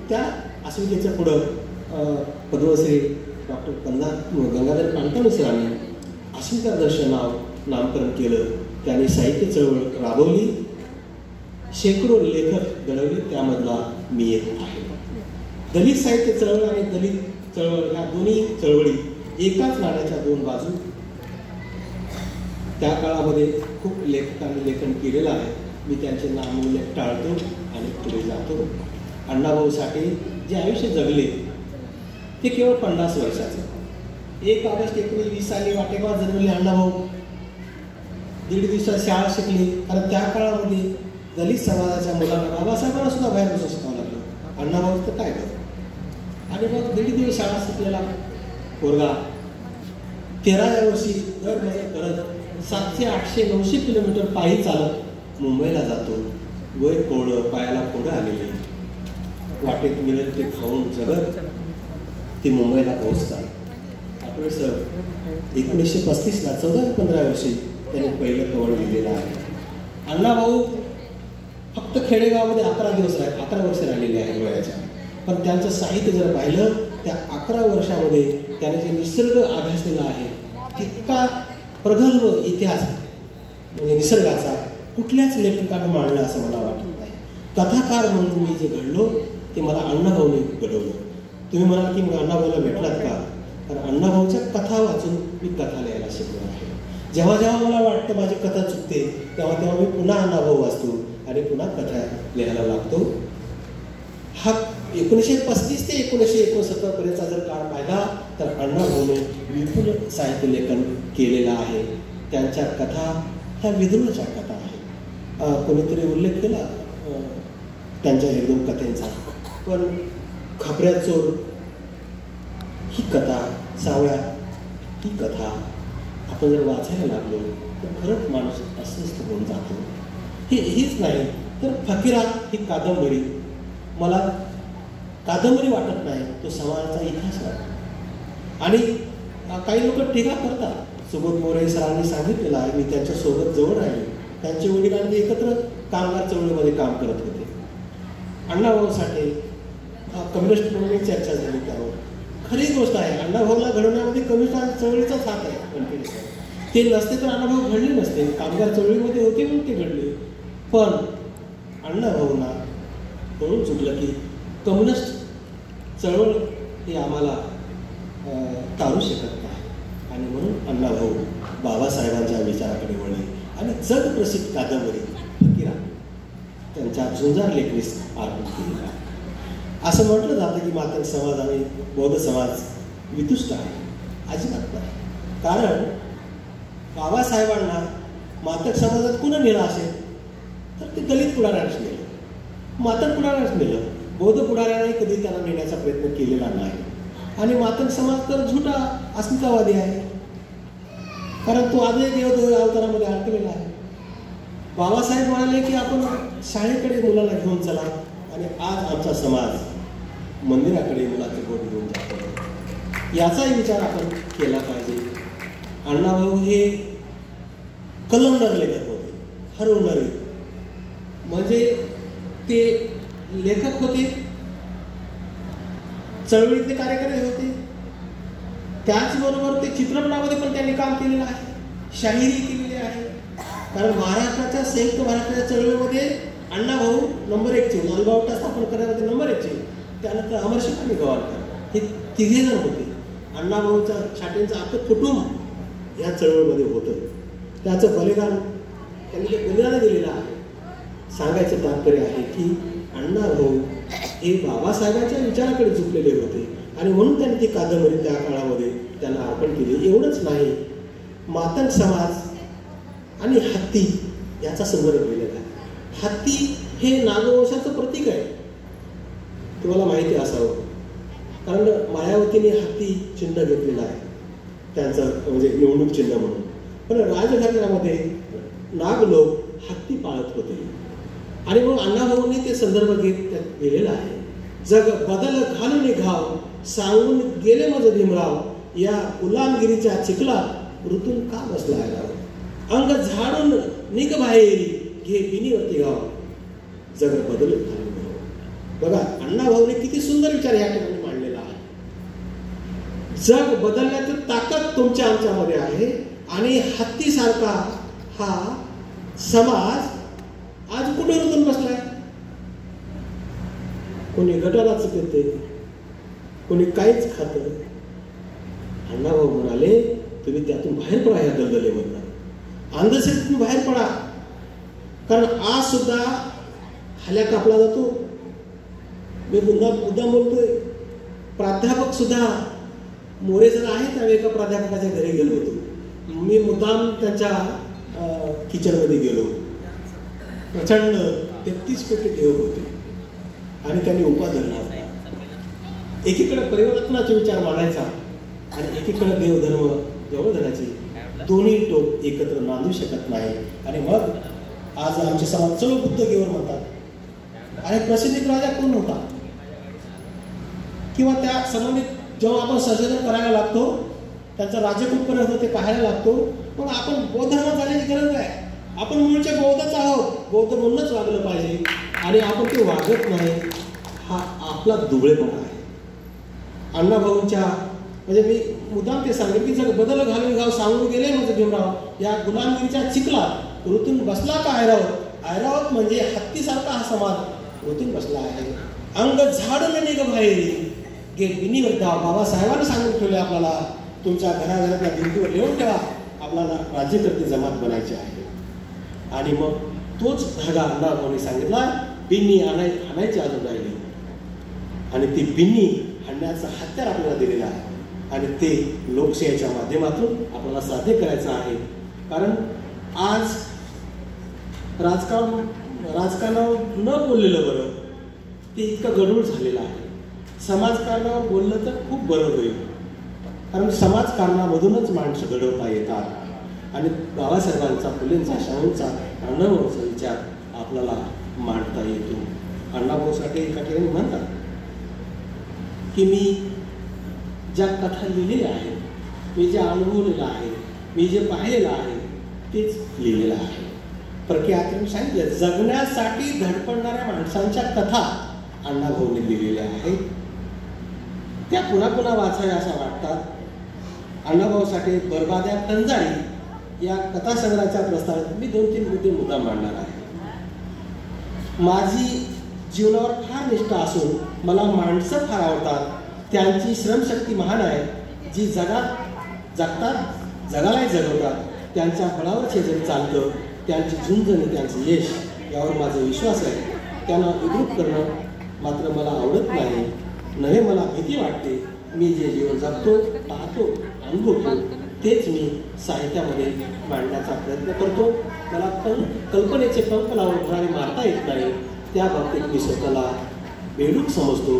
त्या अस्मितेच्या पुढं पद्मश्री डॉक्टर गंगाधर पानतावणे सरांनी अस्मिता दर्शन नामकरण केलं. त्यांनी साहित्य चळवळ राबवली, शेकडो लेखक घडवले, त्यामधला मी एक आहे. दलित साहित्य चळवळ आणि दलित चळवळ ह्या दोन्ही चळवळी एकाच नाण्याच्या दोन बाजू. त्या काळामध्ये खूप लेखकांनी लेखन केलेलं आहे. मी त्यांचे नामोल्लेख टाळतो आणि पुढे जातो. अण्णाभाऊ साठे जे आयुष्य जगले ते केवळ 50 वर्षाचे. 1 ऑगस्ट 1920 साली वाटेगावात जन्मले अण्णाभाऊ. 1.5 दिवसात शाळा शिकली, कारण त्या काळामध्ये दलित समाजाच्या मुलांना बाबासाहेबांना सुद्धा बाहेर बसून शिकावं लागलं. अण्णाभाऊ तर काय करतो. आणि मग 1.5 दिवस शाळा शिकलेला पोरगा 13व्या वर्षी दर मजा करत 700, 800, 900 किलोमीटर पायी चालत मुंबईला जातो. वय कोवळं, पायाला फोडं आलेले, वाटेत मिळेल ते खाऊन जगत ते मुंबईला पोहोचतात. आपण सर 1935ला 14-15 वर्षी त्यांनी पहिलं कवळ लिहिलेलं आहे. अण्णाभाऊ फक्त खेडेगावामध्ये 11 वर्ष राहिलेले आहे वयाच्या. पण त्यांचं साहित्य जर पाहिलं त्या 11 वर्षामध्ये त्याने जे निसर्ग अभ्यासलेला आहे तितका प्रगल्भ इतिहास म्हणजे निसर्गाचा कुठल्याच लेखकाने मांडला असं मला वाटत नाही. कथाकार म्हणून मी जे घडलो ते मला अण्णाभाऊने घडवलं. तुम्ही म्हणाल की मग अण्णाभाऊला भेटलात का? कारण अण्णाभाऊच्या कथा वाचून मी कथा लिहायला शिकलो आहे. जेव्हा जेव्हा मला वाटतं माझी कथा चुकते तेव्हा तेव्हा मी पुन्हा अण्णाभाऊ वाचतो आणि पुन्हा कथा लिहायला लागतो. हा 1935 ते 1969 पर्यंतचा जर काळ पाहिला तर अण्णाभाऊने विपुल साहित्य लेखन केलेलं आहे. त्यांच्या कथा ह्या विद्रोहाच्या कथा आहेत. कोणीतरी उल्लेख केला त्यांच्या 1-2 कथेंचा. पण खापऱ्या चोर ही कथा, सावळ्या ही कथा आपण जर वाचायला लागलो तर खरंच माणूस अस्वस्थ होऊन जातो. हीच नाही तर फकीरा ही कादंबरी मला कादंबरी वाटत नाही, तो समाजाचा इतिहास वाटतो. आणि काही लोक टीका करतात. सुबोध मोरे सरांनी सांगितलेलं आहे, मी त्यांच्या सोबत जवळ राहिले. त्यांचे वडिलांनी एकत्र कामगार चळवळीमध्ये काम करत होते. अण्णाभाऊ साठे कम्युनिस्ट म्हणून चर्चा झाली त्यावर. खरी गोष्ट आहे, अण्णाभाऊला घडवण्यामध्ये कम्युनिस्ट चळवळीचाच हात आहे. ते नसते तर अण्णाभाऊ घडले नसते. कामगार चळवळीमध्ये होते म्हणून ते घडले. पण अण्णाभाऊंना कळून चुकलं की कम्युनिस्ट चळवळ ही आम्हाला टाळू शकत नाही. आणि म्हणून अण्णाभाऊ बाबासाहेबांच्या विचाराकडे वळले आणि जगप्रसिद्ध कादंबरी फकीरा त्यांच्या झुंजार लेखणीस अर्पण केली आहे. असं म्हटलं जातं की मातंग समाज आणि बौद्ध समाज वितुष्ट आहे. अजिबात नाही. कारण बाबासाहेबांना मातंग समाजात कुणा नेलं असेल तर ते दलित पुढाऱ्यानेच नेलं, मातंग पुढाऱ्यानेच नेलं. बौद्ध पुढाऱ्याने कधी त्यांना नेण्याचा प्रयत्न केलेला नाही. आणि मातंग समाज तर झुटा अस्मितावादी आहे, कारण तो आजही देव अवतारामध्ये अडकलेला आहे. बाबासाहेब म्हणाले की आपण शाळेकडे मुलांना घेऊन चला, आणि आज आमचा समाज मंदिराकडे मुलाचे बोट घेऊन जातो. याचाही विचार आपण केला पाहिजे. अण्णाभाऊ हे कलंडर लेखक होते, हरवणारे. म्हणजे ते लेखक होते, चळवळीतले कार्यकर्ते होते, त्याचबरोबर ते चित्रपटामध्ये पण त्यांनी काम केलेलं आहे, शाहिरी केलेली आहे. कारण महाराष्ट्राच्या संयुक्त महाराष्ट्राच्या चळवळीमध्ये अण्णाभाऊ नंबर 1 चे, लालबावटा स्थापन करण्यामध्ये नंबर 1 चे. त्यानंतर अमरशेख आणि गवारकर हे 3 जण होते. अण्णाभाऊच्या छाटेंचं अख्खं कुटुंब या चळवळीमध्ये होतं. त्याचं बलिदान त्यांनी ते बलिदान दिलेलं आहे. सांगायचं तात्पर्य आहे की अण्णाभाऊ हे बाबासाहेबांच्या विचाराकडे झुकलेले होते आणि म्हणून त्यांनी ती कादंबरी त्या काळामध्ये त्यांना अर्पण केली. एवढंच नाही, मातंग समाज आणि हत्ती याचा संदर्भ दिलेला आहे. हत्ती हे नागवंशाचं प्रतीक आहे, तुम्हाला माहिती असावं. कारण मायावतीने हत्ती चिन्ह घेतलेलं आहे त्यांचं, म्हणजे निवडणूक चिन्ह म्हणून. पण राजघराण्यामध्ये नाग लोक हत्ती पाळत होते आणि मग अण्णाभाऊंनी ते संदर्भ घेत त्यात लिहिलेलं आहे. जग बदल घालून घाव सांगून गेले मज भीमराव, या गुलामगिरीच्या चिखलात ऋतून का बसला आहे. अंग झाडून निघ बाहेरी घे बिनीवरती गाव, जग बदल घालून घाव. बघा, अण्णाभाऊने किती सुंदर विचार या ठिकाणी मांडलेला आहे. जग बदलण्याची ताकद तुमच्या आमच्यामध्ये आहे आणि हत्तीसारखा हा समाज आज कुठे रुतून बसलाय. कोणी गटाराच पिते, कोणी काहीच खात. अण्णाभाऊ म्हणाले, तुम्ही त्यातून बाहेर पडा, या दलदलीमधून अंधश्रद्धेतून बाहेर पडा. कारण आज सुद्धा हल्या कापला जातो. मी मुद्दाम बोलतोय. प्राध्यापक सुद्धा मोरे जर आहे, त्यावेळी एका प्राध्यापकाच्या घरी गेलो होतो. मी मुद्दाम त्यांच्या किचनमध्ये गेलो. प्रचंड 33 कोटी देव होते आणि त्यांनी उपा धरला होता. एकीकडे परिवर्तनाचे विचार मांडायचा आणि एकीकडे देवधर्म जवळधराचे दोन्ही टोक एकत्र नांदू शकत नाही. आणि मग आज आमचे समाज चलो बुद्धगेवर म्हणतात. आणि प्रसिद्धी राजा कोण होता किंवा त्या संबंधित जेव्हा आपण संशोधन करायला लागतो, त्यांचं राज्य कुठपर्यंत होतं ते पाहायला लागतो. मग आपण बौद्ध धर्मात जाण्याची गरज आहे. आपण मूळचे बौद्धच आहोत, बौद्ध म्हणूनच वागलं पाहिजे आणि आपण ते वागत नाही, हा आपला दुबळेपणा आहे. अण्णाभाऊंच्या म्हणजे मी मुद्दाम ते सांगेन की जर बदल घालून गाव सांगून गेले म्हणजे भीमराव या गुलामगिरीच्या चिखलात ऋतून बसला का ऐरावत. ऐरावत म्हणजे हत्तीसारखा हा समाज ऋतून बसला आहे. अंग झाडून निघ बाहेर गे बिनीवर बाबासाहेबांनी सांगून ठेवले आपल्याला, तुमच्या घराघरातल्या भिंतीवर लिहून ठेवा, आपल्याला राज्यकर्ते जमात बनायचे आहे. आणि मग तोच धागा अण्णाभाऊंनी सांगितला, बिन्नी आणायची अजून राहिली आणि ती बिन्नी हाणण्याचा हत्यार आपल्याला दिलेला आहे आणि ते लोकशाहीच्या माध्यमातून आपल्याला साध्य करायचं आहे. कारण आज राजकारणावर न बोललेलं बरं, ते इतकं गडूळ झालेलं आहे. समाजकारणावर बोललं तर खूप बरं होईल, कारण समाजकारणामधूनच माणसं घडवता येतात आणि बाबासाहेबांचा, फुलेंचा, शाहूंचा, अण्णाभाऊंचा विचार आपल्याला मांडता येतो. अण्णाभाऊ साठे एका ठिकाणी म्हणतात की मी ज्या कथा लिहिलेल्या आहेत, मी जे अनुभवलेलं आहे, मी जे पाहिलेलं आहे तेच लिहिलेलं आहे. प्रख्यात सांगितलं, जगण्यासाठी धडपडणाऱ्या माणसांच्या कथा अण्णाभाऊंनी लिहिलेल्या आहेत. त्या पुन्हा पुन्हा वाचाव्या असं वाटतात. अण्णाभाऊ साठे बरबाद्या कंजाळी या कथासंग्रहाच्या प्रस्तावात मी 2-3 मुद्दे मुद्दाम मांडणार आहे. माझी जीवनावर फार निष्ठा असून मला माणसं फार आवडतात. त्यांची श्रमशक्ती महान आहे, जी जगतात, जगालाही जगवतात. त्यांच्या बळावरच हे जग चालतं. त्यांची झुंज आणि त्यांचं यश यावर माझा विश्वास आहे. त्यांना विद्रूप करणं मात्र मला आवडत नाही. नव्हे, मला भीती वाटते. मी जे जीवन जगतो, पाहतो, अनुभवतो तेच मी साहित्यामध्ये मांडण्याचा प्रयत्न करतो. मला कल्पनेचे पंख लावून उभारी मारता येत नाही. त्या बाबतीत मी स्वतःला बेडूक समजतो.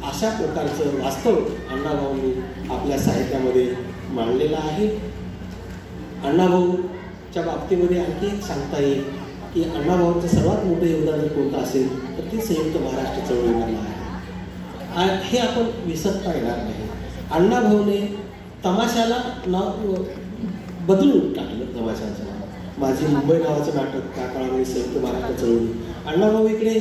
अशा प्रकारचं वास्तव अण्णाभाऊंनी आपल्या साहित्यामध्ये मांडलेलं आहे. अण्णाभाऊच्या बाबतीमध्ये आणखी एक सांगता येईल की अण्णाभाऊंचं सर्वात मोठं योगदान जर कोणतं असेल तर ते संयुक्त महाराष्ट्र चळवळीला आहे. हे आपण विसरता येणार नाही. अण्णाभाऊने तमाशाला नाव बदलून टाकलं. तमाशाचं नाव माझी मुंबई नावाचं नाटक त्या काळामध्ये संयुक्त महाराष्ट्र चळवळी. अण्णाभाऊ इकडे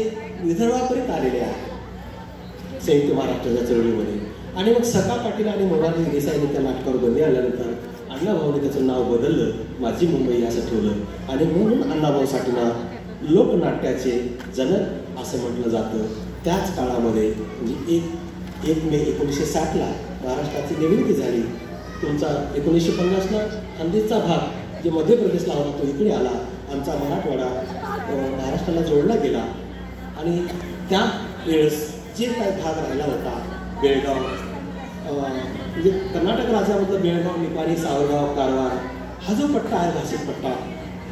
विदर्भापर्यंत आलेले आहेत संयुक्त महाराष्ट्राच्या चळवळीमध्ये. आणि मग सखा पाटील आणि मोरारजी देसाईंनी त्या नाटकावर बंदी आल्यानंतर अण्णाभाऊने त्याचं नाव बदललं, माझी मुंबई असं ठेवलं. आणि म्हणून अण्णाभाऊ साठेंना लोकनाट्याचे जनक असं म्हटलं जातं. त्याच काळामध्ये म्हणजे 1 मे 1960ला महाराष्ट्राची निर्मिती झाली. तुमचा 1950ला खानदेशचा भाग जे मध्य प्रदेशला होता तो इकडे आला. आमचा मराठवाडा महाराष्ट्राला जोडला गेला आणि त्या वेळेस जे काही भाग राहिला होता, बेळगाव म्हणजे कर्नाटक राज्यामधलं बेळगाव, निपाणी, सावरगाव, कारवार हा जो पट्टा आहे, भाषिक पट्टा,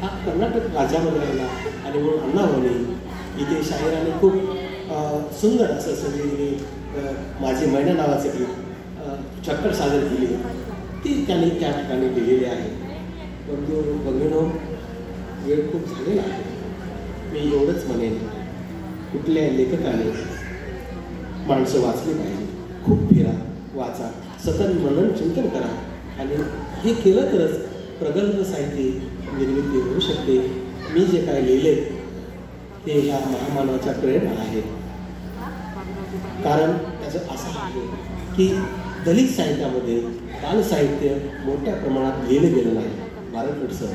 हा कर्नाटक राज्यामध्ये राहिला. आणि म्हणून अण्णाभाऊंनी इथे शाहिराने खूप सुंदर असं सगळी माझी मैना नावाचं गीत चक्कर सादर केली, ती त्यांनी त्या ठिकाणी लिहिलेली आहे. परंतु बघणं वेळ खूप झालेला आहे. मी एवढंच म्हणेन, कुठल्या लेखकाने माणसं वाचली पाहिजे. खूप फिरा, वाचा, सतत मनन चिंतन करा आणि हे केलं तरच प्रगल्भ साहित्य निर्मिती होऊ शकते. मी जे काय लिहिले ते या महामानवाच्या प्रेरणा आहेत. कारण त्याचं असं आहे की दलित साहित्यामध्ये बालसाहित्य मोठ्या प्रमाणात लिहिलं गेलं नाही. बाराखड सर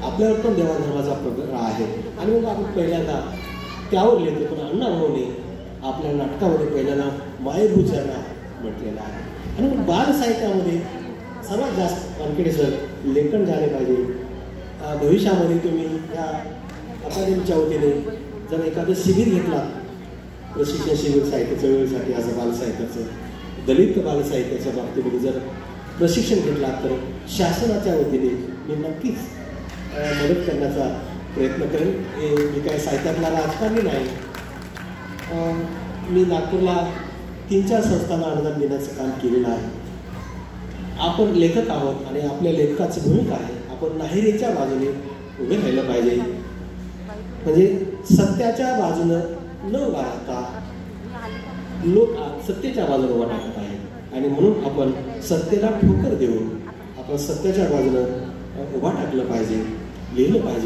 आपल्यावर पण देवाधर्माचा प्रकार आहे आणि मग आपण पहिल्यांदा त्यावर लिहितो. पण अण्णाभाऊने आपल्या नाटकामध्ये पहिल्यांदा मायेभूचांना म्हटलेलं आहे. आणि मग बालसाहित्यामध्ये सर्वात जास्त वानखेडे सर लेखन झाले पाहिजे. भविष्यामध्ये तुम्ही या अकादमीच्या वतीने जर एखादं शिबिर घेतला, प्रशिक्षण शिबिर साहित्य चळवळीसाठी असं बालसाहित्याचं दलित बालसाहित्याच्या बाबतीमध्ये जर प्रशिक्षण घेतला तर शासनाच्या वतीने मी नक्कीच मदत करण्याचा प्रयत्न करेन. मी काय साहित्यातला राजकारणी नाही. मी नागपूरला 3-4 संस्थांना अनुदान देण्याचं काम केलेलं आहे. आपण लेखक आहोत आणि आपल्या लेखकाची भूमिका आहे आपण नाहिरेच्या बाजूने उभे राहिलं पाहिजे. म्हणजे सत्याच्या बाजूनं न उभा राहता लोक सत्तेच्या बाजूने उभा राहत आहेत आणि म्हणून आपण सत्तेला ठोकर देऊन आपण सत्याच्या बाजूनं उभा टाकलं पाहिजे, लिहिलं पाहिजे.